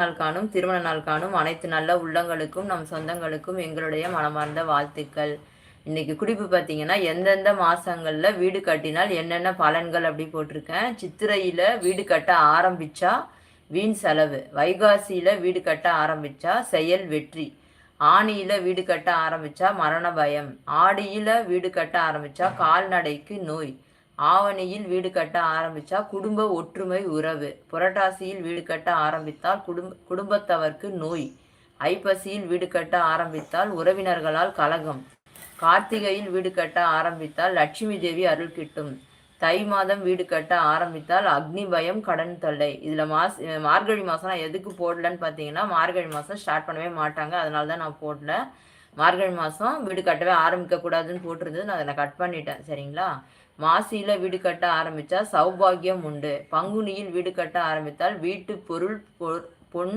நாள் காணும் திருமண நாள் காணும் அனைத்து நல்ல உள்ளங்களுக்கும் நம் சொந்தங்களுக்கும் எங்களுடைய மனமார்ந்த வாழ்த்துக்கள். இன்னைக்கு குறிப்பு பார்த்தீங்கன்னா, எந்தெந்த மாசங்கள்ல வீடு கட்டினால் என்னென்ன பலன்கள் அப்படி போட்டிருக்கேன். சித்திரையில வீடு கட்ட ஆரம்பிச்சா வீண் செலவு, வைகாசியில வீடு கட்ட ஆரம்பிச்சா செயல் வெற்றி, ஆணியில வீடு கட்ட ஆரம்பிச்சா மரண பயம், ஆடியில வீடு கட்ட ஆரம்பிச்சா கால்நடைக்கு நோய், ஆவணியில் வீடு கட்ட ஆரம்பிச்சா குடும்ப ஒற்றுமை உறவு, புரட்டாசியில் வீடு கட்ட ஆரம்பித்தால் குடும்பத்தவர்க்கு நோய், ஐப்பசியில் வீடு கட்ட ஆரம்பித்தால் உறவினர்களால் கலகம், கார்த்திகையில் வீடு கட்ட ஆரம்பித்தால் லட்சுமி தேவி அருள் கிட்டும், தை மாதம் வீடு கட்ட ஆரம்பித்தால் அக்னி பயம் கடன் தொல்லை. இதில் மார்கழி மாதம் நான் எதுக்கு போடலன்னு பார்த்தீங்கன்னா, மார்கழி மாதம் ஸ்டார்ட் பண்ணவே மாட்டாங்க, அதனால தான் நான் போடல. மார்கழி மாதம் வீடு கட்டவே ஆரம்பிக்கக்கூடாதுன்னு போட்டிருந்தது, நான் அதை கட் பண்ணிட்டேன். சரிங்களா? மாசியில வீடு கட்ட ஆரம்பித்தா சௌபாகியம் உண்டு, பங்குனியில் வீடு கட்ட ஆரம்பித்தால் வீட்டு பொருள் பொன்